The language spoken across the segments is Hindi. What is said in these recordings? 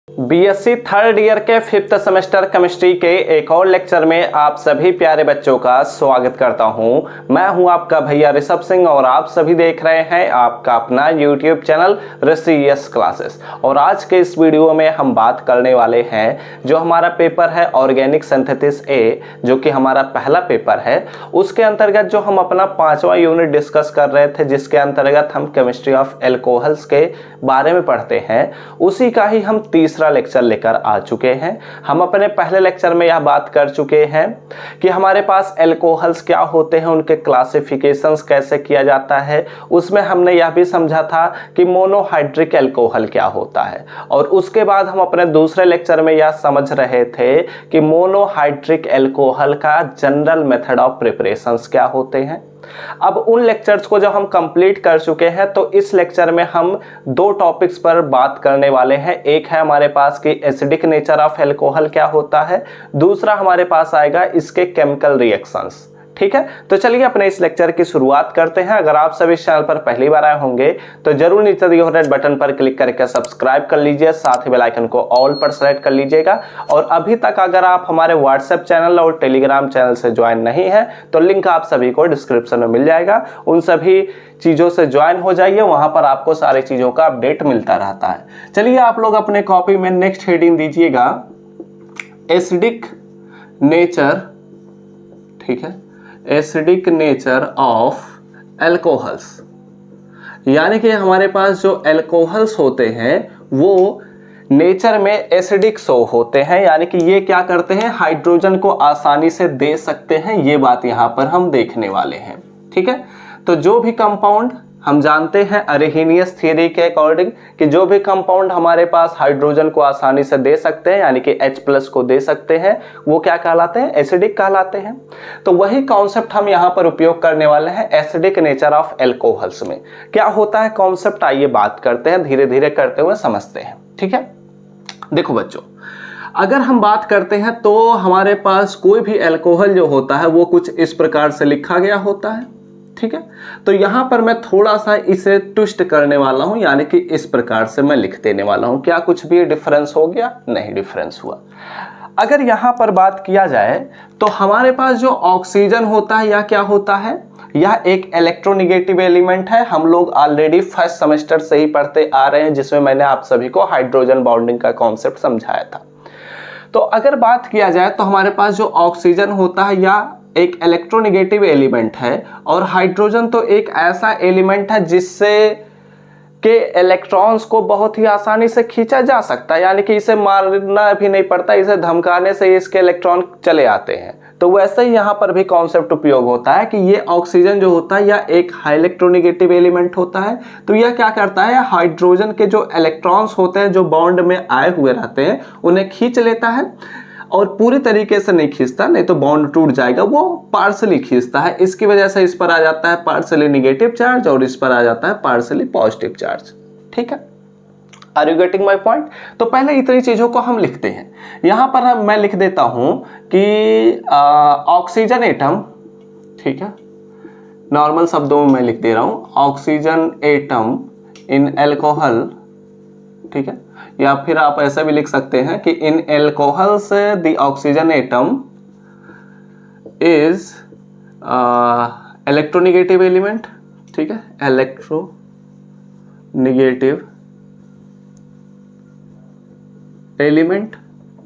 बीएससी थर्ड ईयर के 5th सेमेस्टर केमिस्ट्री के एक और लेक्चर में आप सभी प्यारे बच्चों का स्वागत करता हूं। मैं हूं आपका भैया ऋषभ सिंह और आप सभी देख रहे हैं आपका अपना यूट्यूब चैनल ऋषि क्लासेस। और आज के इस वीडियो में हम बात करने वाले हैं जो हमारा पेपर है ऑर्गेनिक सिंथेसिस ए, जो कि हमारा पहला पेपर है। उसके अंतर्गत जो हम अपना 5वां यूनिट डिस्कस कर रहे थे, जिसके अंतर्गत हम केमिस्ट्री ऑफ एल्कोहल्स के बारे में पढ़ते हैं, उसी का ही हम तीसरा लेक्चर लेकर आ चुके हैं। हम अपने पहले लेक्चर में यह बात कर चुके हैं कि हमारे पास एल्कोहल्स क्या होते हैं, उनके क्लासिफिकेशंस कैसे किया जाता है। उसमें हमने यह भी समझा था कि मोनोहाइड्रिक एल्कोहल क्या होता है, और उसके बाद हम अपने दूसरे लेक्चर में यह समझ रहे थे कि मोनोहाइड्रिक एल्कोहल का जनरल मेथड ऑफ प्रिपरेशंस क्या होते हैं। अब उन लेक्चर्स को जब हम कंप्लीट कर चुके हैं तो इस लेक्चर में हम दो टॉपिक्स पर बात करने वाले हैं। एक है हमारे पास कि एसिडिक नेचर ऑफ एल्कोहल क्या होता है, दूसरा हमारे पास आएगा इसके केमिकल रिएक्शंस। ठीक है, तो चलिए अपने इस लेक्चर की शुरुआत करते हैं। अगर आप सभी इस चैनल पर पहली बार आए होंगे तो जरूर नीचे दिए हुए रेड बटन पर क्लिक करके सब्सक्राइब कर लीजिए, साथ ही बेल आइकन को ऑल पर सेलेक्ट कर लीजिएगा। और अभी तक अगर आप हमारे व्हाट्सएप चैनल और टेलीग्राम चैनल से ज्वाइन नहीं है तो लिंक आप सभी को डिस्क्रिप्शन में मिल जाएगा। उन सभी चीजों से ज्वाइन हो जाइए, वहां पर आपको सारी चीजों का अपडेट मिलता रहता है। चलिए आप लोग अपने कॉपी में नेक्स्ट हेडिंग दीजिएगा एसिडिक नेचर। ठीक है, एसिडिक नेचर ऑफ एल्कोहल्स, यानी कि हमारे पास जो एल्कोहल्स होते हैं वो नेचर में एसिडिक शो होते हैं, यानी कि ये क्या करते हैं, हाइड्रोजन को आसानी से दे सकते हैं। ये बात यहां पर हम देखने वाले हैं। ठीक है, तो जो भी कंपाउंड हम जानते हैं अरेहेनियस थ्योरी के अकॉर्डिंग कि जो भी कंपाउंड हमारे पास हाइड्रोजन को आसानी से दे सकते हैं, यानी कि H+ को दे सकते हैं, वो क्या कहलाते हैं, एसिडिक कहलाते हैं। तो वही कॉन्सेप्ट हम यहाँ पर उपयोग करने वाले हैं एसिडिक नेचर ऑफ एल्कोहल्स में। क्या होता है कॉन्सेप्ट, आइए बात करते हैं, धीरे धीरे करते हुए समझते हैं। ठीक है, देखो बच्चों, अगर हम बात करते हैं तो हमारे पास कोई भी एल्कोहल जो होता है वो कुछ इस प्रकार से लिखा गया होता है। ठीक है, तो यहां पर मैं थोड़ा सा इसे ट्विस्ट करने वाला हूं, यानी कि इस प्रकार से मैं लिख देने वाला हूं। क्या कुछ भी डिफरेंस हो गया? नहीं डिफरेंस हुआ। अगर यहां पर बात किया जाए तो हमारे पास जो ऑक्सीजन होता है, यह क्या होता है, यह एक इलेक्ट्रोनेगेटिव एलिमेंट है। हम लोग ऑलरेडी फर्स्ट सेमेस्टर से ही पढ़ते आ रहे हैं, जिसमें मैंने आप सभी को हाइड्रोजन बॉन्डिंग का कॉन्सेप्ट समझाया था। तो अगर बात किया जाए तो हमारे पास जो ऑक्सीजन होता है या एक इलेक्ट्रोनेगेटिव एलिमेंट है, और हाइड्रोजन तो एक ऐसा एलिमेंट है जिससे के इलेक्ट्रॉन्स को बहुत ही आसानी से खींचा जा सकता है, यानी कि इसे मारना भी नहीं पड़ता, इसे धमकाने से इसके इलेक्ट्रॉन चले आते हैं। तो वैसे ही यहाँ पर भी कॉन्सेप्ट उपयोग होता है कि ये ऑक्सीजन जो होता है यह एक इलेक्ट्रोनेगेटिव एलिमेंट होता है। तो यह क्या करता है, हाइड्रोजन के जो इलेक्ट्रॉन्स होते हैं जो बॉन्ड में आए हुए रहते हैं उन्हें खींच लेता है, और पूरी तरीके से नहीं खींचता, नहीं तो बॉन्ड टूट जाएगा, वो पार्सली खींचता है। इसकी वजह से इस पर आ जाता है पार्सली नेगेटिव चार्ज और इस पर आ जाता है पार्सली पॉजिटिव चार्ज। ठीक है, are you getting my point? तो पहले इतनी चीजों को हम लिखते हैं। यहां पर मैं लिख देता हूं कि ऑक्सीजन एटम, ठीक है, नॉर्मल शब्दों में मैं लिख दे रहा हूं, ऑक्सीजन एटम इन एल्कोहल। ठीक है, या फिर आप ऐसा भी लिख सकते हैं कि in alcohols the oxygen atom is electronegative element. ठीक है, इलेक्ट्रोनेगेटिव एलिमेंट।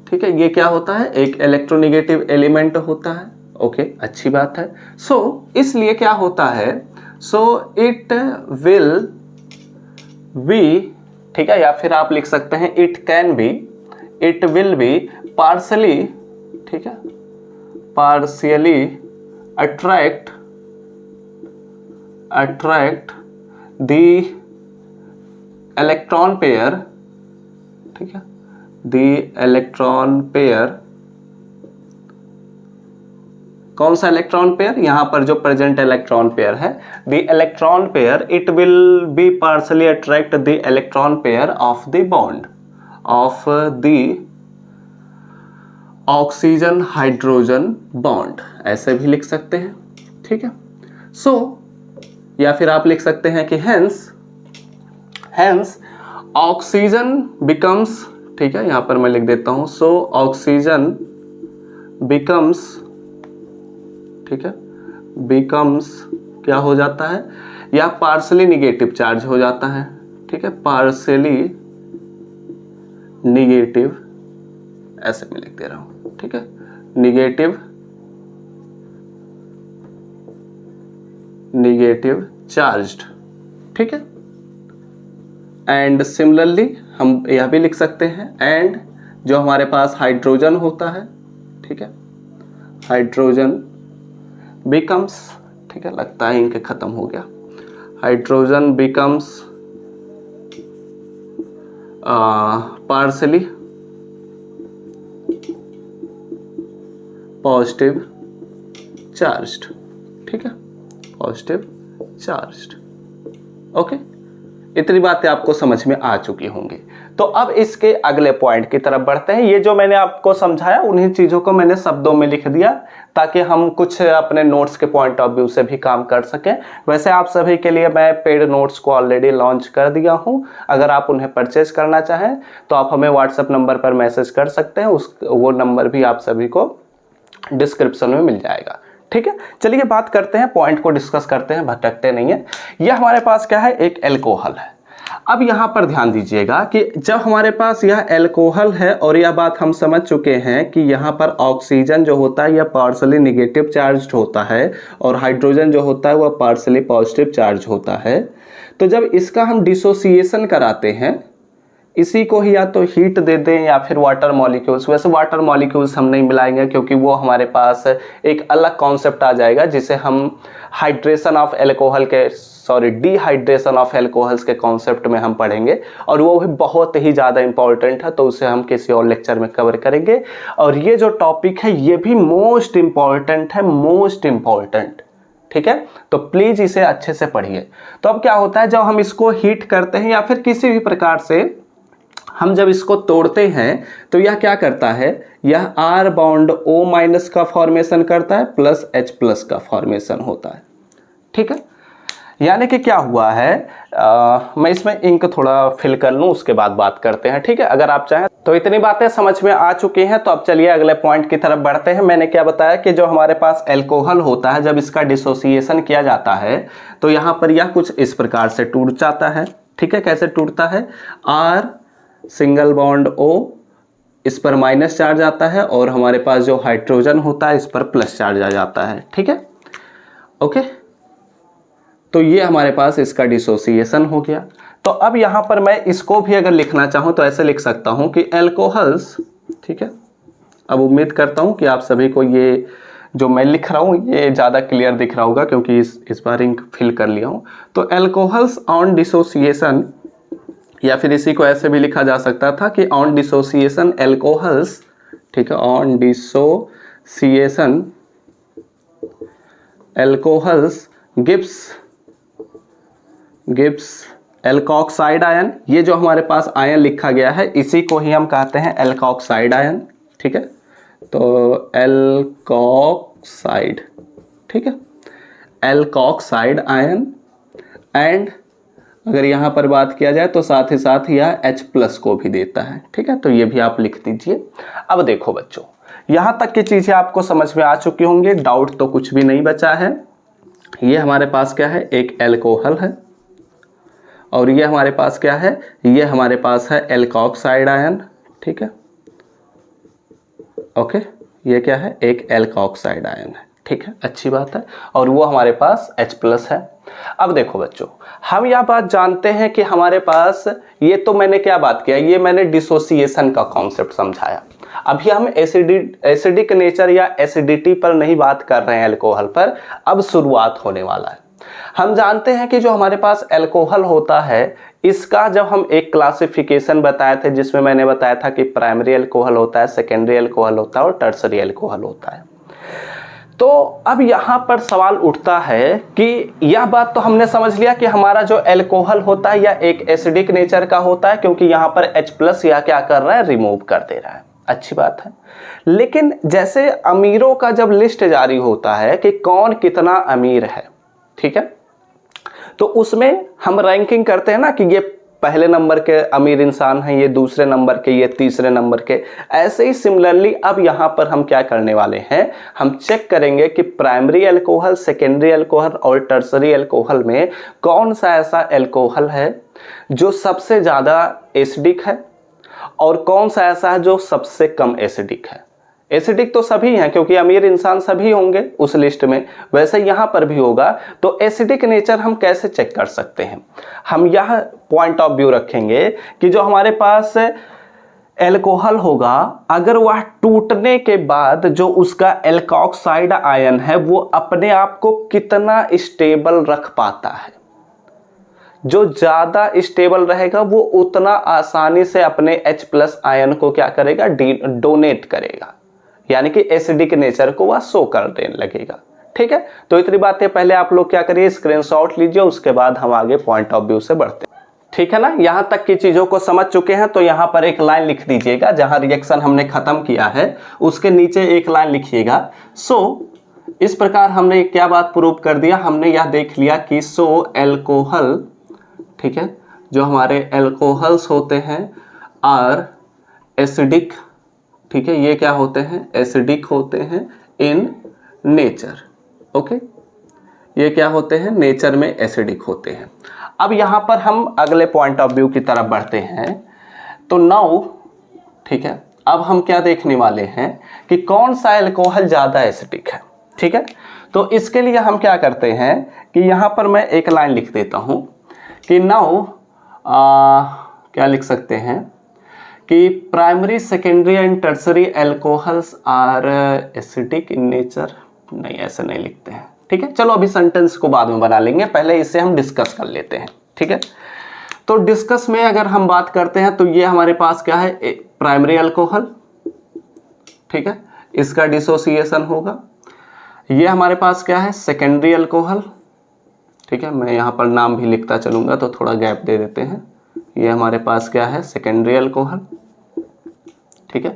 ठीक है, ये क्या होता है, एक इलेक्ट्रोनेगेटिव एलिमेंट होता है। ओके, अच्छी बात है। इसलिए क्या होता है, इट विल बी, ठीक है, या फिर आप लिख सकते हैं it can be, it will be partially, ठीक है, partially attract the electron pair. ठीक है, द इलेक्ट्रॉन पेयर, कौन सा इलेक्ट्रॉन पेयर, यहां पर जो प्रेजेंट इलेक्ट्रॉन पेयर है, the electron pair, it will be partially attract the electron pair of the bond of the oxygen hydrogen bond, ऐसे भी लिख सकते हैं। ठीक है, या फिर आप लिख सकते हैं कि हेंस ऑक्सीजन बिकम्स, ठीक है, यहाँ पर मैं लिख देता हूँ सो ऑक्सीजन बिकम्स, ठीक है, बिकम्स क्या हो जाता है, या पार्शली निगेटिव चार्ज हो जाता है, ठीक है, पार्शली निगेटिव, ऐसे मैं लिख दे रहा हूं, ठीक है, निगेटिव चार्ज्ड, ठीक है। एंड सिमिलरली हम यह भी लिख सकते हैं, एंड जो हमारे पास हाइड्रोजन होता है, ठीक है, हाइड्रोजन बिकम्स, ठीक है, लगता है इनके खत्म हो गया, hydrogen becomes partially positive charged, ठीक है, पॉजिटिव चार्ज्ड। ओके, इतनी बातें आपको समझ में आ चुकी होंगी। तो अब इसके अगले पॉइंट की तरफ बढ़ते हैं। ये जो मैंने आपको समझाया उन्हीं चीज़ों को मैंने शब्दों में लिख दिया ताकि हम कुछ अपने नोट्स के पॉइंट ऑफ व्यू से भी काम कर सकें। वैसे आप सभी के लिए मैं पेड नोट्स को ऑलरेडी लॉन्च कर दिया हूं। अगर आप उन्हें परचेज करना चाहें तो आप हमें व्हाट्सएप नंबर पर मैसेज कर सकते हैं, वो नंबर भी आप सभी को डिस्क्रिप्शन में मिल जाएगा। ठीक है, चलिए बात करते हैं, पॉइंट को डिस्कस करते हैं, भटकते नहीं है। यह हमारे पास क्या है, एक एल्कोहल है। अब यहां पर ध्यान दीजिएगा कि जब हमारे पास यह एल्कोहल है और यह बात हम समझ चुके हैं कि यहां पर ऑक्सीजन जो होता है यह पार्शली निगेटिव चार्ज होता है और हाइड्रोजन जो होता है वह पार्शली पॉजिटिव चार्ज होता है। तो जब इसका हम डिसोसिएशन कराते हैं, इसी को ही या तो हीट दे दें या फिर वाटर मॉलिक्यूल्स, वैसे वाटर मॉलिक्यूल्स हम नहीं मिलाएंगे क्योंकि वो हमारे पास एक अलग कॉन्सेप्ट आ जाएगा जिसे हम हाइड्रेशन ऑफ एल्कोहल के डिहाइड्रेशन ऑफ एल्कोहल्स के कॉन्सेप्ट में हम पढ़ेंगे और वो भी बहुत ही ज़्यादा इंपॉर्टेंट है, तो उसे हम किसी और लेक्चर में कवर करेंगे। और ये जो टॉपिक है ये भी मोस्ट इंपॉर्टेंट है, मोस्ट इंपॉर्टेंट, ठीक है, तो प्लीज़ इसे अच्छे से पढ़िए। तो अब क्या होता है, जब हम इसको हीट करते हैं या फिर किसी भी प्रकार से हम जब इसको तोड़ते हैं तो यह क्या करता है, यह R बॉन्ड O- का फॉर्मेशन करता है प्लस H+ का फॉर्मेशन होता है। ठीक है, यानी कि क्या हुआ है, मैं इसमें इंक थोड़ा फिल कर लूँ उसके बाद बात करते हैं। ठीक है, अगर आप चाहें तो इतनी बातें समझ में आ चुकी हैं। तो अब चलिए अगले पॉइंट की तरफ बढ़ते हैं। मैंने क्या बताया कि जो हमारे पास एल्कोहल होता है जब इसका डिसोसिएशन किया जाता है तो यहाँ पर यह कुछ इस प्रकार से टूट जाता है। ठीक है, कैसे टूटता है, R सिंगल बॉन्ड O, इस पर माइनस चार्ज आता है और हमारे पास जो हाइड्रोजन होता है इस पर प्लस चार्ज आ जाता है। ठीक है, ओके, तो ये हमारे पास इसका डिसोसिएशन हो गया। तो अब यहां पर मैं इसको भी अगर लिखना चाहूं तो ऐसे लिख सकता हूं कि एल्कोहल्स, ठीक है, अब उम्मीद करता हूं कि आप सभी को ये जो मैं लिख रहा हूं ये ज़्यादा क्लियर दिख रहा होगा क्योंकि इस बार इंक फिल कर लिया हूं। तो एल्कोहल्स ऑन डिसोसिएशन, या फिर इसी को ऐसे भी लिखा जा सकता था कि ऑन डिसोसिएशन एल्कोहल्स, ठीक है, on dissociation alcohols gives alkoxide ion. ये जो हमारे पास आयन लिखा गया है इसी को ही हम कहते हैं एल्कोक्साइड आयन। ठीक है, तो एल्कोक्साइड, ठीक है, एल्कोक्साइड आयन। एंड अगर यहाँ पर बात किया जाए तो साथ ही साथ यह H+ को भी देता है। ठीक है, तो ये भी आप लिख दीजिए। अब देखो बच्चों, यहाँ तक की चीज़ें आपको समझ में आ चुकी होंगी, डाउट तो कुछ भी नहीं बचा है। ये हमारे पास क्या है, एक एल्कोहल है और ये हमारे पास क्या है, ये हमारे पास है एल्कोक्साइड आयन। ठीक है, ओके, ये क्या है, एक एल्कोक्साइड आयन है। ठीक है, अच्छी बात है, और वो हमारे पास H+ है। अब देखो बच्चों, हम यह बात जानते हैं कि हमारे पास, ये तो मैंने क्या बात किया, ये मैंने डिसोसिएशन का कॉन्सेप्ट समझाया। अभी हम एसिडिक नेचर या एसिडिटी पर नहीं बात कर रहे हैं एल्कोहल पर, अब शुरुआत होने वाला है। हम जानते हैं कि जो हमारे पास एल्कोहल होता है इसका जब हम एक क्लासिफिकेशन बताए थे जिसमें मैंने बताया था कि प्राइमरी एल्कोहल होता है, सेकेंडरी एल्कोहल होता है और टर्सरी एल्कोहल होता है। तो अब यहाँ पर सवाल उठता है कि यह बात तो हमने समझ लिया कि हमारा जो एल्कोहल होता है यह एक एसिडिक नेचर का होता है क्योंकि यहाँ पर H+ यह क्या कर रहा है, रिमूव कर दे रहा है। अच्छी बात है, लेकिन जैसे अमीरों का जब लिस्ट जारी होता है कि कौन कितना अमीर है, ठीक है, तो उसमें हम रैंकिंग करते हैं ना कि ये पहले नंबर के अमीर इंसान हैं, ये दूसरे नंबर के, ये तीसरे नंबर के। ऐसे ही सिमिलरली अब यहाँ पर हम क्या करने वाले हैं, हम चेक करेंगे कि प्राइमरी अल्कोहल, सेकेंडरी अल्कोहल और टर्सरी अल्कोहल में कौन सा ऐसा अल्कोहल है जो सबसे ज़्यादा एसिडिक है और कौन सा ऐसा है जो सबसे कम एसिडिक है। एसिडिक तो सभी हैं क्योंकि अमीर इंसान सभी होंगे उस लिस्ट में, वैसे यहाँ पर भी होगा। तो एसिडिक नेचर हम कैसे चेक कर सकते हैं, हम यह पॉइंट ऑफ व्यू रखेंगे कि जो हमारे पास एल्कोहल होगा, अगर वह टूटने के बाद जो उसका एल्कोक्साइड आयन है वो अपने आप को कितना स्टेबल रख पाता है। जो ज़्यादा स्टेबल रहेगा वो उतना आसानी से अपने H+ आयन को क्या करेगा, डोनेट करेगा, यानी कि एसिडिक नेचर को वह शो कर देने लगेगा। ठीक है, तो इतनी बातें पहले आप लोग क्या करिए, स्क्रीनशॉट लीजिए, उसके बाद हम आगे पॉइंट ऑफ व्यू से बढ़ते हैं। ठीक है ना, यहां तक की चीजों को समझ चुके हैं तो यहां पर एक लाइन लिख दीजिएगा, जहां रिएक्शन हमने खत्म किया है उसके नीचे एक लाइन लिखिएगा। इस प्रकार हमने क्या बात प्रूव कर दिया, हमने यह देख लिया कि एल्कोहल, ठीक है, जो हमारे एल्कोहल्स होते हैं आर एसिडिक, ठीक है, ये क्या होते हैं, एसिडिक होते हैं इन नेचर। ओके, ये क्या होते हैं, नेचर में एसिडिक होते हैं। अब यहाँ पर हम अगले पॉइंट ऑफ व्यू की तरफ बढ़ते हैं। तो नाउ, ठीक है, अब हम क्या देखने वाले हैं कि कौन सा एल्कोहल ज़्यादा एसिडिक है। ठीक है, तो इसके लिए हम क्या करते हैं कि यहाँ पर मैं एक लाइन लिख देता हूँ कि नाउ क्या लिख सकते हैं कि primary, secondary and tertiary alcohols are acidic in nature. नहीं, ऐसे नहीं लिखते हैं। ठीक है, चलो अभी सेंटेंस को बाद में बना लेंगे, पहले इसे हम डिस्कस कर लेते हैं। ठीक है, तो डिस्कस में अगर हम बात करते हैं तो ये हमारे पास क्या है, प्राइमरी अल्कोहल, ठीक है, इसका डिसोसिएशन होगा। ये हमारे पास क्या है, सेकेंडरी अल्कोहल, ठीक है, मैं यहाँ पर नाम भी लिखता चलूँगा तो थोड़ा गैप दे देते हैं। ये हमारे पास क्या है, सेकेंडरी अल्कोहल, ठीक है,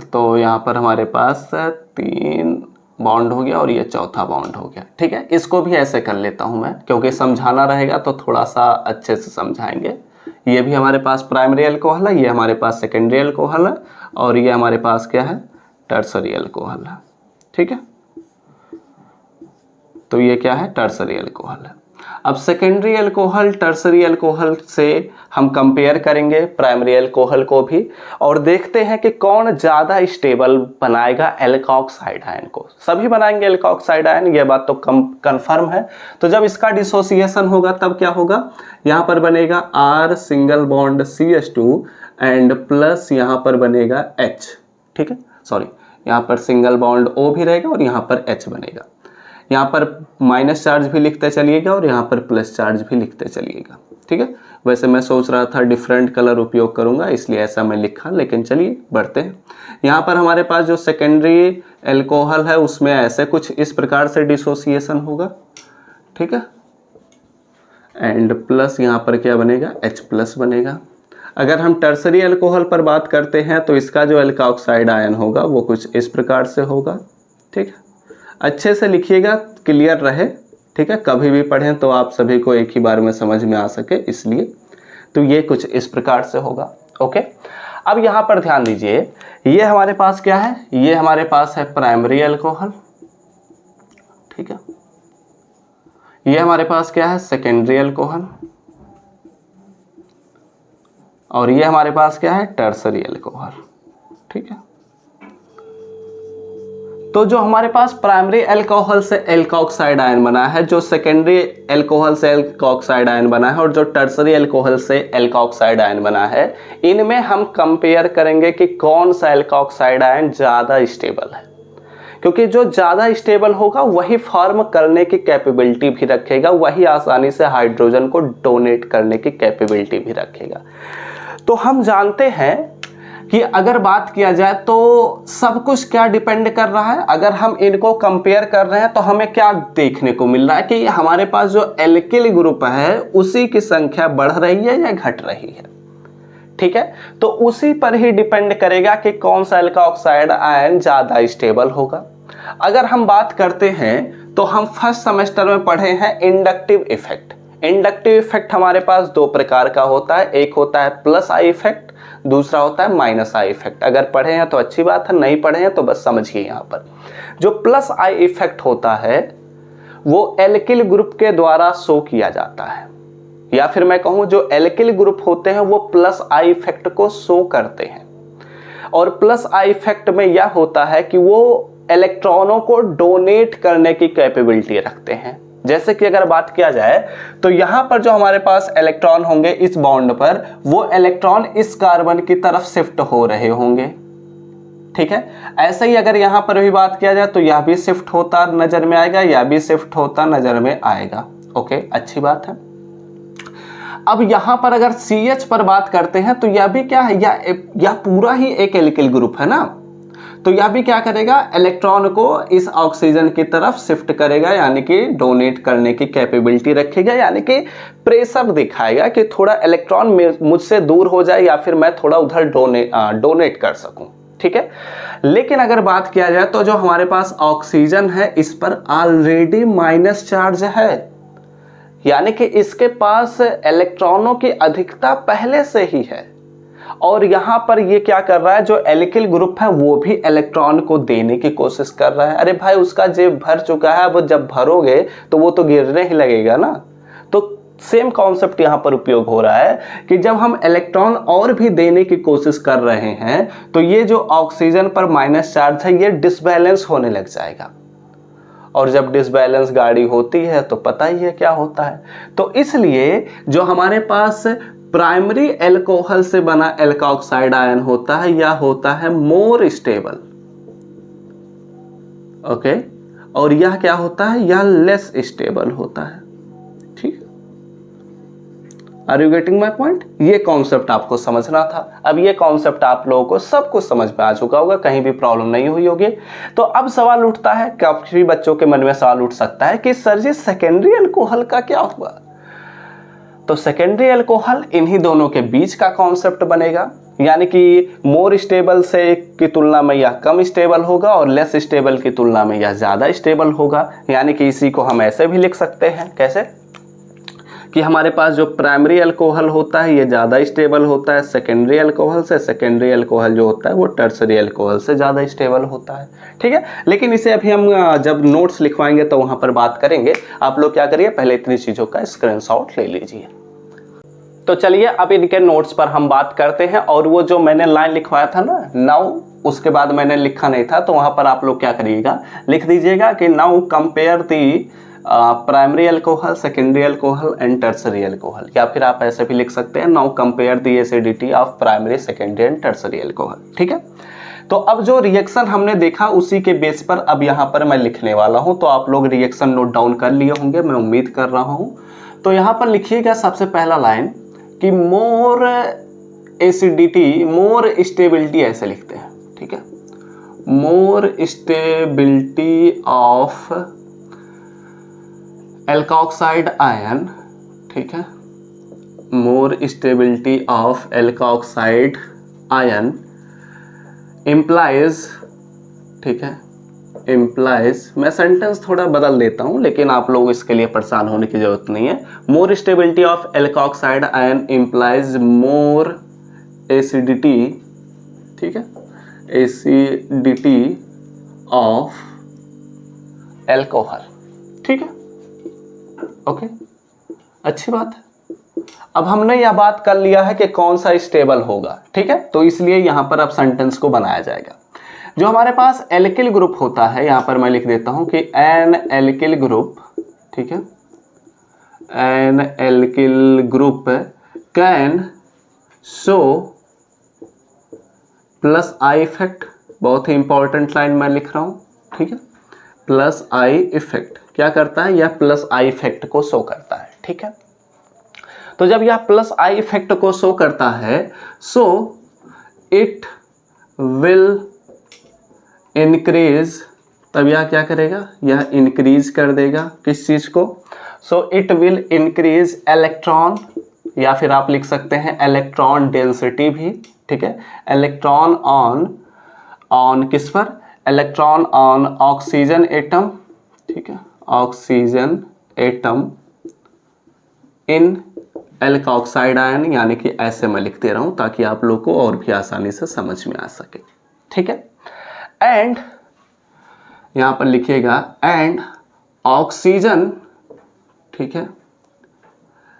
तो यहाँ पर हमारे पास 3 बॉन्ड हो गया और ये चौथा बॉन्ड हो गया। ठीक है, इसको भी ऐसे कर लेता हूँ मैं, क्योंकि समझाना रहेगा तो थोड़ा सा अच्छे से समझाएंगे। ये भी हमारे पास प्राइमरी अल्कोहल है, ये हमारे पास सेकेंडरी अल्कोहल है और ये हमारे पास क्या है, टर्सरी अल्कोहल है। ठीक है, तो ये क्या है, टर्सरी अल्कोहल है। अब सेकेंडरी अल्कोहल टर्सरी अल्कोहल से हम कंपेयर करेंगे प्राइमरी अल्कोहल को भी, और देखते हैं कि कौन ज़्यादा स्टेबल बनाएगा एल्कोक्साइड आयन को। सभी बनाएंगे एल्कोक्साइड आयन, ये बात तो कंफर्म है। तो जब इसका डिसोसिएशन होगा तब क्या होगा, यहाँ पर बनेगा R single bond CH2 and plus यहाँ पर बनेगा H। ठीक है, सॉरी, यहाँ पर सिंगल बॉन्ड O भी रहेगा और यहाँ पर H बनेगा। यहाँ पर माइनस चार्ज भी लिखते चलिएगा और यहाँ पर प्लस चार्ज भी लिखते चलिएगा। ठीक है, वैसे मैं सोच रहा था डिफरेंट कलर उपयोग करूँगा इसलिए ऐसा मैं लिखा, लेकिन चलिए बढ़ते हैं। यहाँ पर हमारे पास जो सेकेंडरी अल्कोहल है उसमें ऐसे कुछ इस प्रकार से डिसोसिएशन होगा। ठीक है, एंड प्लस यहाँ पर क्या बनेगा, H+ बनेगा। अगर हम टर्सरी अल्कोहल पर बात करते हैं तो इसका जो एल्कोक्साइड आयन होगा वो कुछ इस प्रकार से होगा। ठीक है, अच्छे से लिखिएगा, क्लियर रहे। ठीक है, कभी भी पढ़ें तो आप सभी को एक ही बार में समझ में आ सके, इसलिए तो ये कुछ इस प्रकार से होगा। ओके, अब यहाँ पर ध्यान दीजिए, ये हमारे पास क्या है, ये हमारे पास है प्राइमरी अल्कोहल। ठीक है, ये हमारे पास क्या है, सेकेंडरी अल्कोहल, और ये हमारे पास क्या है, टर्सरी अल्कोहल। ठीक है, तो जो हमारे पास प्राइमरी अल्कोहल से एल्कोक्साइड आयन बना है, जो सेकेंडरी अल्कोहल से एल्कोक्साइड आयन बना है और जो टर्सरी अल्कोहल से एल्कोक्साइड आयन बना है, इनमें हम कंपेयर करेंगे कि कौन सा एल्कोक्साइड आयन ज़्यादा स्टेबल है। क्योंकि जो ज़्यादा स्टेबल होगा वही फॉर्म करने की कैपेबिलिटी भी रखेगा, वही आसानी से हाइड्रोजन को डोनेट करने की कैपेबिलिटी भी रखेगा। तो हम जानते हैं कि अगर बात किया जाए तो सब कुछ क्या डिपेंड कर रहा है, अगर हम इनको कंपेयर कर रहे हैं तो हमें क्या देखने को मिल रहा है कि हमारे पास जो एल्किल ग्रुप है उसी की संख्या बढ़ रही है या घट रही है। ठीक है, तो उसी पर ही डिपेंड करेगा कि कौन सा एल्कोक्साइड आयन ज़्यादा स्टेबल होगा। अगर हम बात करते हैं तो हम फर्स्ट सेमेस्टर में पढ़े हैं इंडक्टिव इफेक्ट। इंडक्टिव इफेक्ट हमारे पास दो प्रकार का होता है, एक होता है प्लस आई इफेक्ट, दूसरा होता है माइनस आई इफेक्ट। अगर पढ़े हैं तो अच्छी बात है, नहीं पढ़े हैं तो बस समझिए। यहाँ पर जो प्लस आई इफेक्ट होता है वो एल्किल ग्रुप के द्वारा शो किया जाता है, या फिर मैं कहूं जो एल्किल ग्रुप होते हैं वो प्लस आई इफेक्ट को शो करते हैं। और प्लस आई इफेक्ट में यह होता है कि वो इलेक्ट्रॉनों को डोनेट करने की कैपेबिलिटी रखते हैं। जैसे कि अगर बात किया जाए तो यहां पर जो हमारे पास इलेक्ट्रॉन होंगे इस बॉन्ड पर, वो इलेक्ट्रॉन इस कार्बन की तरफ शिफ्ट हो रहे होंगे, ठीक है। ऐसे ही अगर यहां पर भी बात किया जाए तो यह भी शिफ्ट होता नजर में आएगा, यह भी शिफ्ट होता नजर में आएगा। ओके, अच्छी बात है। अब यहां पर अगर CH पर बात करते हैं तो यह भी क्या है, यह पूरा ही एक एल्किल ग्रुप है ना, तो यह भी क्या करेगा, इलेक्ट्रॉन को इस ऑक्सीजन की तरफ शिफ्ट करेगा, यानी कि डोनेट करने की कैपेबिलिटी रखेगा, यानी कि प्रेशर दिखाएगा कि थोड़ा इलेक्ट्रॉन मुझसे दूर हो जाए या फिर मैं थोड़ा उधर डोनेट कर सकूं, ठीक है। लेकिन अगर बात किया जाए तो जो हमारे पास ऑक्सीजन है इस पर ऑलरेडी माइनस चार्ज है, यानी कि इसके पास इलेक्ट्रॉनों की अधिकता पहले से ही है। और यहां पर ये क्या कर रहा है, जो एल्किल ग्रुप है वो भी इलेक्ट्रॉन को देने की कोशिश कर रहा है। अरे भाई, उसका जेब भर चुका है, अब जब भरोगे तो वो तो गिरने ही लगेगा ना। तो सेम कॉन्सेप्ट यहां पर उपयोग हो रहा है कि जब हम इलेक्ट्रॉन और भी देने की कोशिश कर रहे हैं तो ये जो ऑक्सीजन पर माइनस चार्ज है ये डिसबैलेंस होने लग जाएगा। और जब डिसबैलेंस गाड़ी होती है तो पता ही है क्या होता है। तो इसलिए जो हमारे पास प्राइमरी एल्कोहल से बना एल्कोक्साइड आयन होता है यह होता है मोर स्टेबल, ओके, और यह क्या होता है, यह लेस स्टेबल होता है, ठीक। Are you getting my point? ये कॉन्सेप्ट आपको समझना था। अब ये कॉन्सेप्ट आप लोगों को सब कुछ समझ में आ चुका होगा, कहीं भी प्रॉब्लम नहीं हुई होगी। तो अब सवाल उठता है, काफी बच्चों के मन में सवाल उठ सकता है कि सर जी सेकेंडरी अल्कोहल का क्या हुआ? तो सेकेंडरी अल्कोहल इन्हीं दोनों के बीच का कॉन्सेप्ट बनेगा, यानी कि मोर स्टेबल से की तुलना में यह कम स्टेबल होगा और लेस स्टेबल की तुलना में यह ज्यादा स्टेबल होगा। यानी कि इसी को हम ऐसे भी लिख सकते हैं, कैसे कि हमारे पास जो प्राइमरी अल्कोहल होता है ये ज़्यादा स्टेबल होता है सेकेंडरी अल्कोहल से, सेकेंडरी अल्कोहल जो होता है वो टर्सरी अल्कोहल से ज़्यादा स्टेबल होता है, ठीक है। लेकिन इसे अभी हम जब नोट्स लिखवाएंगे तो वहाँ पर बात करेंगे। आप लोग क्या करिए, पहले इतनी चीज़ों का स्क्रीनशॉट ले लीजिए। तो चलिए अब इनके नोट्स पर हम बात करते हैं। और वो जो मैंने लाइन लिखवाया था ना, नाउ, उसके बाद मैंने लिखा नहीं था, तो वहाँ पर आप लोग क्या करिएगा, लिख दीजिएगा कि now compare the primary alcohol, secondary alcohol and tertiary alcohol, या फिर आप ऐसे भी लिख सकते हैं now compare the acidity of primary, secondary and tertiary alcohol, ठीक है। तो अब जो रिएक्शन हमने देखा उसी के बेस पर अब यहाँ पर मैं लिखने वाला हूँ, तो आप लोग रिएक्शन नोट डाउन कर लिए होंगे, मैं उम्मीद कर रहा हूँ। तो यहाँ पर लिखिएगा सबसे पहला लाइन कि मोर एसिडिटी, मोर स्टेबिलिटी ऐसे लिखते हैं, ठीक है, more stability of alkoxide ion, ठीक है, more stability of alkoxide ion implies, ठीक है, इम्प्लाइज, मैं सेंटेंस थोड़ा बदल देता हूं लेकिन आप लोग इसके लिए परेशान होने की जरूरत नहीं है। More stability of alkoxide ion implies more acidity, ठीक है, एसिडिटी ऑफ एल्कोहल, ठीक है, ओके, अच्छी बात है। अब हमने यह बात कर लिया है कि कौन सा स्टेबल होगा, ठीक है, तो इसलिए यहां पर अब सेंटेंस को बनाया जाएगा। जो हमारे पास एल्किल ग्रुप होता है, यहां पर मैं लिख देता हूं कि एन एल्किल ग्रुप, ठीक है, an alkyl group can show plus I effect, बहुत ही इंपॉर्टेंट लाइन मैं लिख रहा हूं, ठीक है, प्लस आई इफेक्ट क्या करता है, यह प्लस आई इफेक्ट को शो करता है, ठीक है। तो जब यह प्लस आई इफेक्ट को शो करता है, सो इट विल इंक्रीज, तब यह क्या करेगा, यह इंक्रीज कर देगा किस चीज को, so it will increase electron, या फिर आप लिख सकते हैं इलेक्ट्रॉन डेंसिटी भी, ठीक है, इलेक्ट्रॉन ऑन किस पर, इलेक्ट्रॉन ऑन ऑक्सीजन एटम, ठीक है, oxygen atom in alkoxide ion, यानी कि ऐसे मैं लिखते रहूं ताकि आप लोग को और भी आसानी से समझ में आ सके। ठीक है, एंड यहां पर लिखिएगा एंड ऑक्सीजन। ठीक है,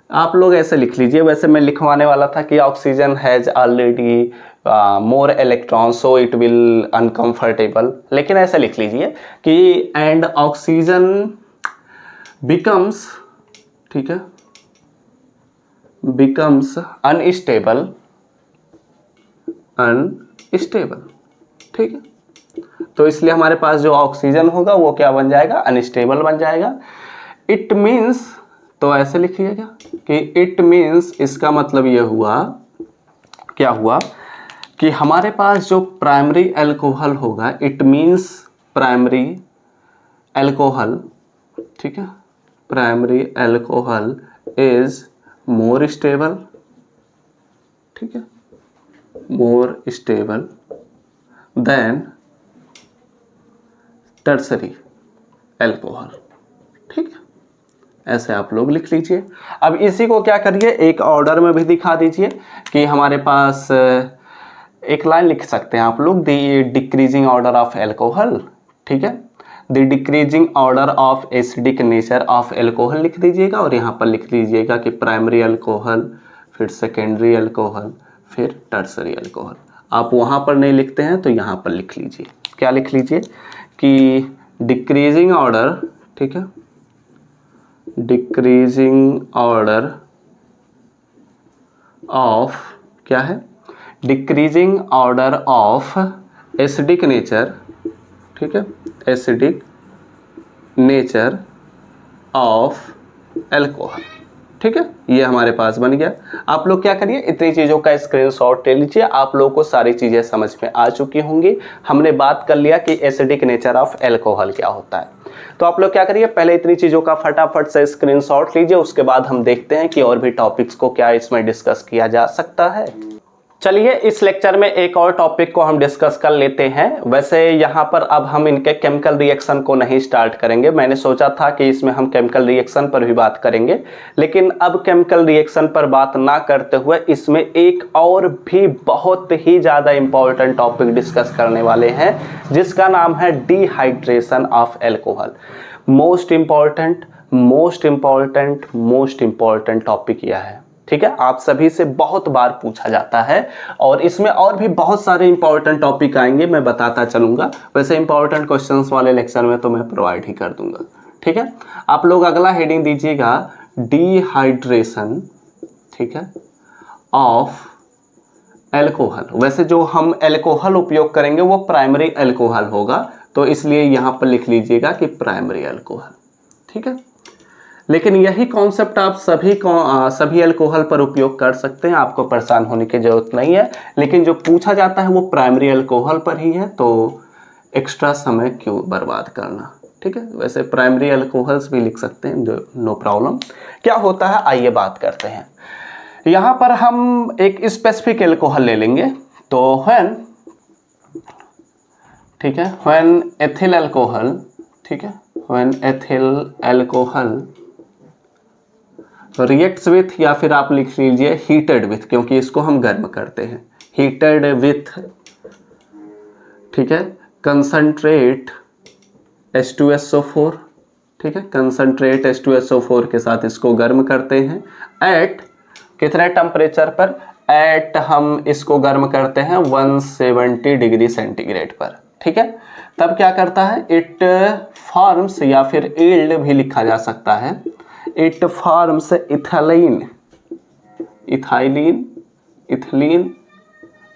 आप लोग ऐसे लिख लीजिए, वैसे मैं लिखवाने वाला था कि oxygen has already more electron so it will uncomfortable, लेकिन ऐसे लिख लीजिए कि एंड ऑक्सीजन बिकम्स, ठीक है, बिकम्स अनस्टेबल, अनस्टेबल। ठीक है, तो इसलिए हमारे पास जो ऑक्सीजन होगा वो क्या बन जाएगा, अनस्टेबल बन जाएगा। इट मीन्स, तो ऐसे लिखिएगा कि इट मीन्स, इसका मतलब ये हुआ, क्या हुआ कि हमारे पास जो प्राइमरी अल्कोहल होगा, इट मीन्स प्राइमरी अल्कोहल, ठीक है, primary alcohol is more stable, ठीक है, more stable then tertiary alcohol. ठीक है, ऐसे आप लोग लिख लीजिए। अब इसी को क्या करिए, एक ऑर्डर में भी दिखा दीजिए कि हमारे पास एक लाइन लिख सकते हैं आप लोग, the decreasing order of alcohol. ठीक है, the decreasing order of acidic nature of alcohol लिख दीजिएगा, और यहाँ पर लिख लीजिएगा कि प्राइमरी अल्कोहल, फिर सेकेंडरी अल्कोहल, फिर टर्सरी अल्कोहल। आप वहाँ पर नहीं लिखते हैं तो यहाँ पर लिख लीजिए। क्या लिख लीजिए कि डिक्रीजिंग ऑर्डर, ठीक है, डिक्रीजिंग ऑर्डर ऑफ, क्या है, decreasing order of acidic nature, ठीक है, एसिडिक नेचर ऑफ अल्कोहल। ठीक है, ये हमारे पास बन गया। आप लोग क्या करिए, इतनी चीज़ों का स्क्रीनशॉट ले लीजिए। आप लोगों को सारी चीज़ें समझ में आ चुकी होंगी। हमने बात कर लिया कि एसिडिक नेचर ऑफ अल्कोहल क्या होता है। तो आप लोग क्या करिए, पहले इतनी चीज़ों का फटाफट से स्क्रीनशॉट लीजिए, उसके बाद हम देखते हैं कि और भी टॉपिक्स को क्या इसमें डिस्कस किया जा सकता है। चलिए, इस लेक्चर में एक और टॉपिक को हम डिस्कस कर लेते हैं। वैसे यहाँ पर अब हम इनके केमिकल रिएक्शन को नहीं स्टार्ट करेंगे। मैंने सोचा था कि इसमें हम केमिकल रिएक्शन पर भी बात करेंगे, लेकिन अब केमिकल रिएक्शन पर बात ना करते हुए इसमें एक और भी बहुत ही ज़्यादा इंपॉर्टेंट टॉपिक डिस्कस करने वाले हैं, जिसका नाम है dehydration of alcohol. Most important topic यह है। ठीक है, आप सभी से बहुत बार पूछा जाता है, और इसमें और भी बहुत सारे इंपॉर्टेंट टॉपिक आएंगे, मैं बताता चलूंगा। वैसे इंपॉर्टेंट क्वेश्चंस वाले लेक्चर में तो मैं प्रोवाइड ही कर दूंगा। ठीक है, आप लोग अगला हेडिंग दीजिएगा डिहाइड्रेशन, ठीक है, ऑफ एल्कोहल। वैसे जो हम एल्कोहल उपयोग करेंगे वो प्राइमरी एल्कोहल होगा, तो इसलिए यहां पर लिख लीजिएगा कि प्राइमरी एल्कोहल। ठीक है, लेकिन यही कॉन्सेप्ट आप सभी अल्कोहल पर उपयोग कर सकते हैं, आपको परेशान होने की जरूरत नहीं है। लेकिन जो पूछा जाता है वो प्राइमरी अल्कोहल पर ही है, तो एक्स्ट्रा समय क्यों बर्बाद करना। ठीक है, वैसे प्राइमरी अल्कोहल्स भी लिख सकते हैं, नो प्रॉब्लम। क्या होता है, आइए बात करते हैं। यहाँ पर हम एक स्पेसिफिक अल्कोहल ले लेंगे, तो व्हेन, ठीक है, व्हेन एथिल अल्कोहल, ठीक है, when ethyl alcohol reacts with, या फिर आप लिख लीजिए हीटेड विथ, क्योंकि इसको हम गर्म करते हैं, हीटेड विथ, ठीक है, कंसंट्रेट H2SO4, ठीक है, कंसंट्रेट H2SO4 के साथ इसको गर्म करते हैं। एट कितने टेम्परेचर पर, एट हम इसको गर्म करते हैं 170 डिग्री सेंटीग्रेड पर। ठीक है, तब क्या करता है, इट फॉर्म्स, या फिर ईल्ड भी लिखा जा सकता है, इट फॉर्म्स इथाइलिन,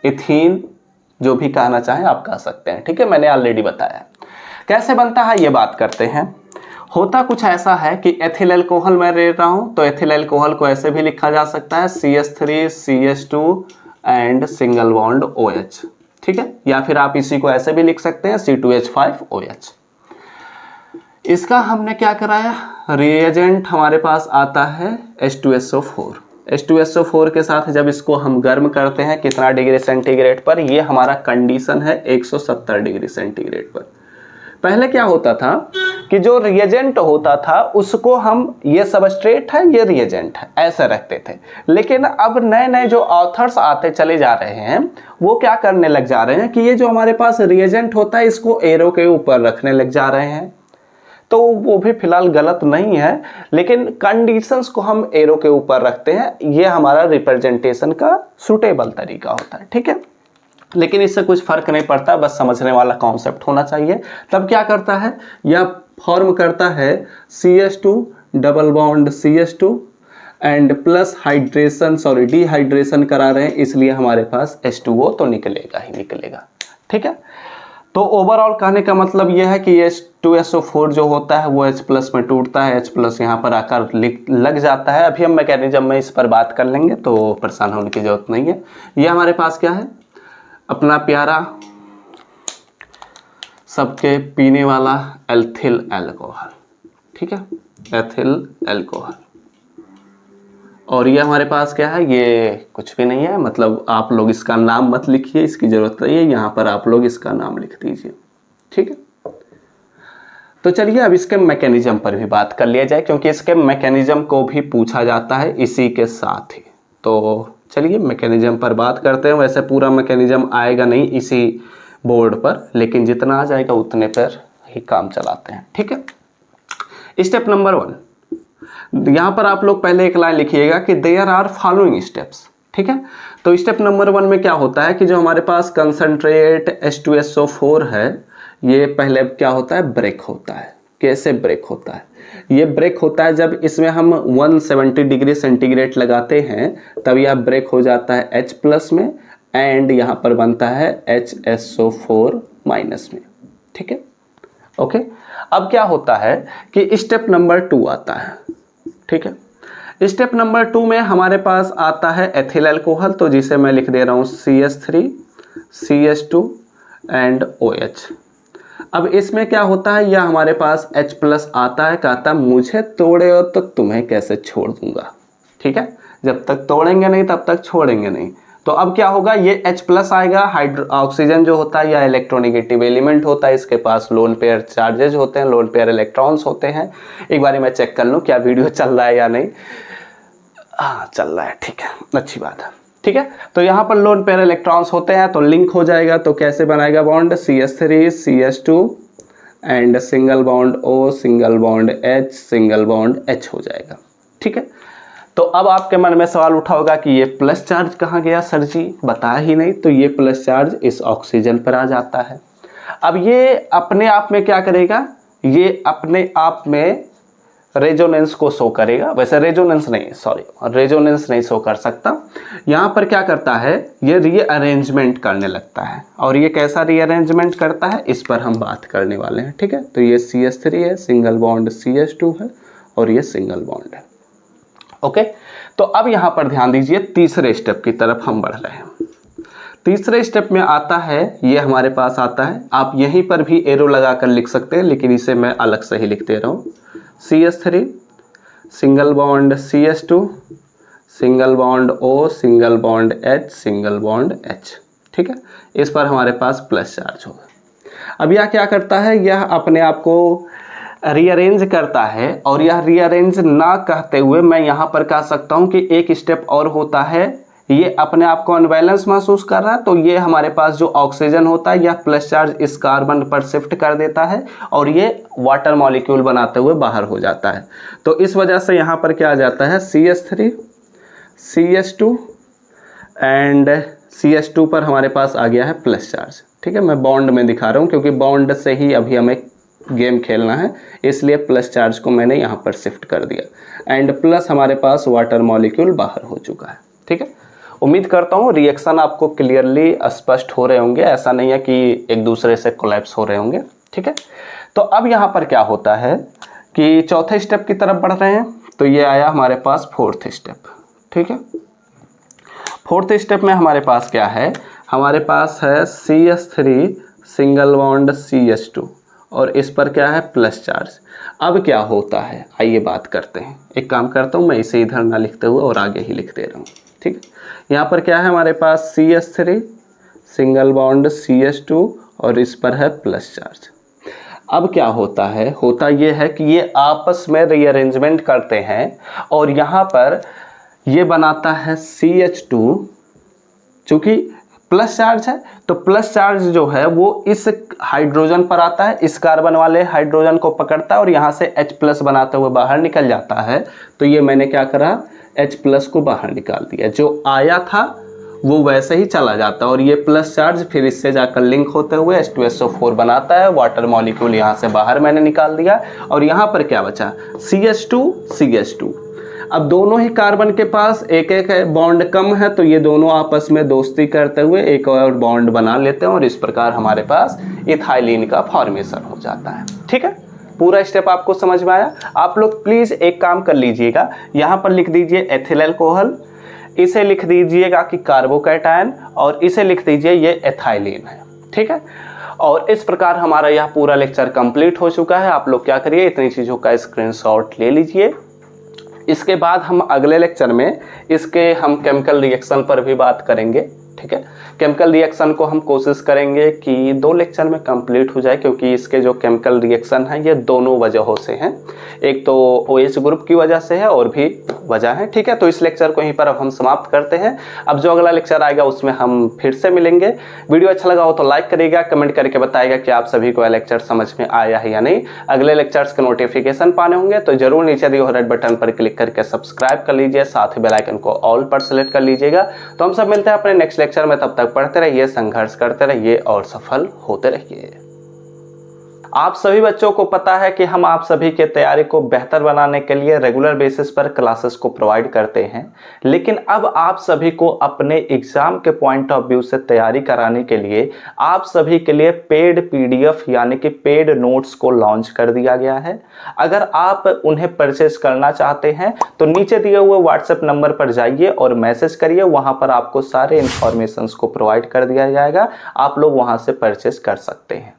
इथीन, जो भी कहना चाहें आप कह सकते हैं। ठीक है, मैंने ऑलरेडी बताया कैसे बनता है, ये बात करते हैं। होता कुछ ऐसा है कि एथिल अल्कोहल मैं ले रहा हूं, तो एथिल अल्कोहल को ऐसे भी लिखा जा सकता है CH3 CH2 and single bond OH। ठीक है, या फिर आप इसी को ऐसे भी लिख सकते हैं C2H5OH। इसका हमने क्या कराया, रिएजेंट हमारे पास आता है H2SO4। H2SO4 के साथ जब इसको हम गर्म करते हैं कितना डिग्री सेंटीग्रेड पर, ये हमारा कंडीशन है 170 डिग्री सेंटीग्रेड पर। पहले क्या होता था कि जो रिएजेंट होता था उसको हम ये सबस्ट्रेट है ये रिएजेंट है ऐसे रखते थे, लेकिन अब नए नए जो ऑथर्स आते चले जा रहे हैं वो क्या करने लग जा रहे हैं कि ये जो हमारे पास रिएजेंट होता है इसको एरो के ऊपर रखने लग जा रहे हैं। तो वो भी फिलहाल गलत नहीं है, लेकिन कंडीशंस को हम एरो के ऊपर रखते हैं, ये हमारा रिप्रेजेंटेशन का सूटेबल तरीका होता है, ठीक है। लेकिन इससे कुछ फर्क नहीं पड़ता, बस समझने वाला कॉन्सेप्ट होना चाहिए। तब क्या करता है, यह फॉर्म करता है CH2 double bond CH2 and plus hydration, sorry dehydration करा रहे हैं इसलिए हमारे पास H2O तो निकलेगा ही निकलेगा, ठीक है। तो ओवरऑल कहने का मतलब यह है कि H2SO4 जो होता है वो H प्लस में टूटता है, H प्लस यहाँ पर आकर लग जाता है। अभी हम मैकेनिज्म में इस पर बात कर लेंगे तो परेशान होने की जरूरत नहीं है। ये हमारे पास क्या है, अपना प्यारा सबके पीने वाला एथिल अल्कोहल, ठीक है, एथिल अल्कोहल। और ये हमारे पास क्या है, ये कुछ भी नहीं है, मतलब आप लोग इसका नाम मत लिखिए, इसकी जरूरत नहीं है, यहाँ पर आप लोग इसका नाम लिख दीजिए, ठीक है। तो चलिए अब इसके मैकेनिज्म पर भी बात कर लिया जाए, क्योंकि इसके मैकेनिज्म को भी पूछा जाता है इसी के साथ ही। तो चलिए मैकेनिज्म पर बात करते हैं। वैसे पूरा मैकेनिज्म आएगा नहीं इसी बोर्ड पर, लेकिन जितना आ जाएगा उतने पर ही काम चलाते हैं, ठीक है। स्टेप नंबर 1, यहाँ पर आप लोग पहले एक लाइन लिखिएगा कि देयर आर फॉलोइंग स्टेप्स, ठीक है। तो स्टेप नंबर 1 में क्या होता है कि जो हमारे पास कंसंट्रेट H2SO4 है ये पहले क्या होता है, ब्रेक होता है। कैसे ब्रेक होता है, ये ब्रेक होता है जब इसमें हम 170 डिग्री सेंटीग्रेड लगाते हैं तब यह ब्रेक हो जाता है H प्लस में एंड यहाँ पर बनता है HSO4 माइनस में, ठीक है, ओके। अब क्या होता है कि स्टेप नंबर 2 आता है, ठीक है। स्टेप नंबर 2 में हमारे पास आता है एथिल अल्कोहल, तो जिसे मैं लिख दे रहा हूँ CH3 CH2 एंड OH। अब इसमें क्या होता है, यह हमारे पास H प्लस आता है, कहता मुझे तोड़े हो तो तुम्हें कैसे छोड़ दूंगा, ठीक है। जब तक तोड़ेंगे नहीं तब तक छोड़ेंगे नहीं। तो अब क्या होगा, ये H प्लस आएगा, ऑक्सीजन जो होता है या इलेक्ट्रोनेगेटिव एलिमेंट होता है, इसके पास लोन पेयर चार्जेज होते हैं, लोन पेयर इलेक्ट्रॉन्स होते हैं। एक बार मैं चेक कर लूँ क्या वीडियो चल रहा है या नहीं। हाँ चल रहा है, ठीक है, अच्छी बात है, ठीक है। तो यहाँ पर लोन पेयर इलेक्ट्रॉन्स होते हैं तो लिंक हो जाएगा। तो कैसे बनाएगा bond, CH3 CH2 and single bond O single bond H single bond H हो जाएगा, ठीक है। तो अब आपके मन में सवाल उठा होगा कि ये प्लस चार्ज कहाँ गया सर जी, बताया ही नहीं। तो ये प्लस चार्ज इस ऑक्सीजन पर आ जाता है। अब ये अपने आप में क्या करेगा, ये अपने आप में रेजोनेंस को शो करेगा। वैसे रेजोनेंस नहीं शो कर सकता। यहाँ पर क्या करता है, ये रीअरेंजमेंट करने लगता है। और ये कैसा रीअरेंजमेंट करता है इस पर हम बात करने वाले हैं, ठीक है। तो ये CH3 है, सिंगल बॉन्ड CH2 है और ये सिंगल बॉन्ड है, ओके। तो अब यहाँ पर ध्यान दीजिए, तीसरे स्टेप की तरफ हम बढ़ रहे हैं। तीसरे स्टेप में आता है, ये हमारे पास आता है, आप यहीं पर भी एरो लगाकर लिख सकते हैं, लेकिन इसे मैं अलग से ही लिख दे रहा हूँ। CH3 single bond CH2 single bond O single bond H single bond H, ठीक है। इस पर हमारे पास प्लस चार्ज होगा। अब यह क्या करता है, यह अपने आप को रीअरेंज करता है। और यह रीअरेंज ना कहते हुए मैं यहाँ पर कह सकता हूँ कि एक स्टेप और होता है, ये अपने आप को अनबैलेंस महसूस कर रहा है। तो ये हमारे पास जो ऑक्सीजन होता है यह प्लस चार्ज इस कार्बन पर शिफ्ट कर देता है और ये वाटर मॉलिक्यूल बनाते हुए बाहर हो जाता है। तो इस वजह से यहाँ पर क्या आ जाता है, CH3 CH2 एंड CH2 पर हमारे पास आ गया है प्लस चार्ज, ठीक है। मैं बॉन्ड में दिखा रहा हूँ क्योंकि बॉन्ड से ही अभी हमें गेम खेलना है, इसलिए प्लस चार्ज को मैंने यहाँ पर शिफ्ट कर दिया एंड प्लस हमारे पास वाटर मॉलिक्यूल बाहर हो चुका है, ठीक है। उम्मीद करता हूँ रिएक्शन आपको क्लियरली स्पष्ट हो रहे होंगे, ऐसा नहीं है कि एक दूसरे से कोलैप्स हो रहे होंगे, ठीक है। तो अब यहाँ पर क्या होता है कि चौथे स्टेप की तरफ बढ़ रहे हैं। तो ये आया हमारे पास फोर्थ स्टेप, ठीक है। फोर्थ स्टेप में हमारे पास क्या है, हमारे पास है CH3 सिंगल बॉन्ड CH2 और इस पर क्या है प्लस चार्ज। अब क्या होता है आइए बात करते हैं। एक काम करता हूँ, मैं इसे इधर ना लिखते हुए और आगे ही लिख दे रहा हूँ, ठीक है। यहाँ पर क्या है हमारे पास CH3 सिंगल बॉन्ड CH2 और इस पर है प्लस चार्ज। अब क्या होता है, होता ये है कि ये आपस में रीअरेंजमेंट करते हैं और यहाँ पर ये बनाता है CH2, चूँकि प्लस चार्ज है तो प्लस चार्ज जो है वो इस हाइड्रोजन पर आता है, इस कार्बन वाले हाइड्रोजन को पकड़ता है और यहाँ से H+ बनाते हुए बाहर निकल जाता है। तो ये मैंने क्या करा, H+ को बाहर निकाल दिया, जो आया था वो वैसे ही चला जाता है और ये प्लस चार्ज फिर इससे जाकर लिंक होते हुए H2SO4 बनाता है। वाटर मॉलिक्यूल यहाँ से बाहर मैंने निकाल दिया और यहाँ पर क्या बचा, CH2। अब दोनों ही कार्बन के पास एक एक बॉन्ड कम है तो ये दोनों आपस में दोस्ती करते हुए एक और बॉन्ड बना लेते हैं और इस प्रकार हमारे पास इथाइलिन का फॉर्मेशन हो जाता है। ठीक है, पूरा स्टेप आपको समझ में आया। आप लोग प्लीज़ एक काम कर लीजिएगा, यहाँ पर लिख दीजिए एथिल अल्कोहल, इसे लिख दीजिएगा कि कार्बोकैटायन और इसे लिख दीजिए ये एथाइलिन है। ठीक है, और इस प्रकार हमारा यह पूरा लेक्चर कंप्लीट हो चुका है। आप लोग क्या करिए, इतनी चीज़ों का स्क्रीनशॉट ले लीजिए। इसके बाद हम अगले लेक्चर में इसके हम केमिकल रिएक्शन पर भी बात करेंगे। ठीक है, केमिकल रिएक्शन को हम कोशिश करेंगे कि 2 लेक्चर में कंप्लीट हो जाए, क्योंकि इसके जो केमिकल रिएक्शन है ये दोनों वजहों से हैं, एक तो OH ग्रुप की वजह से है और भी वजह है। ठीक है, तो इस लेक्चर को यहीं पर अब हम समाप्त करते हैं। अब जो अगला लेक्चर आएगा उसमें हम फिर से मिलेंगे। वीडियो अच्छा लगा हो तो लाइक करिएगा, कमेंट करके बताइएगा कि आप सभी को यह लेक्चर समझ में आया है या नहीं। अगले लेक्चर्स के नोटिफिकेशन पाने होंगे तो जरूर नीचे दिए हुए रेड बटन पर क्लिक करके सब्सक्राइब कर लीजिए, साथ ही बेल आइकन को ऑल पर सेलेक्ट कर लीजिएगा। तो हम सब मिलते हैं अपने नेक्स्ट लेक्चर में, तब तक पढ़ते रहिए, संघर्ष करते रहिए और सफल होते रहिए। आप सभी बच्चों को पता है कि हम आप सभी के तैयारी को बेहतर बनाने के लिए रेगुलर बेसिस पर क्लासेस को प्रोवाइड करते हैं, लेकिन अब आप सभी को अपने एग्जाम के पॉइंट ऑफ व्यू से तैयारी कराने के लिए आप सभी के लिए पेड PDF यानी कि पेड नोट्स को लॉन्च कर दिया गया है। अगर आप उन्हें परचेज करना चाहते हैं तो नीचे दिए हुए WhatsApp नंबर पर जाइए और मैसेज करिए, वहां पर आपको सारे इंफॉर्मेशंस को प्रोवाइड कर दिया जाएगा, आप लोग वहां से परचेज कर सकते हैं।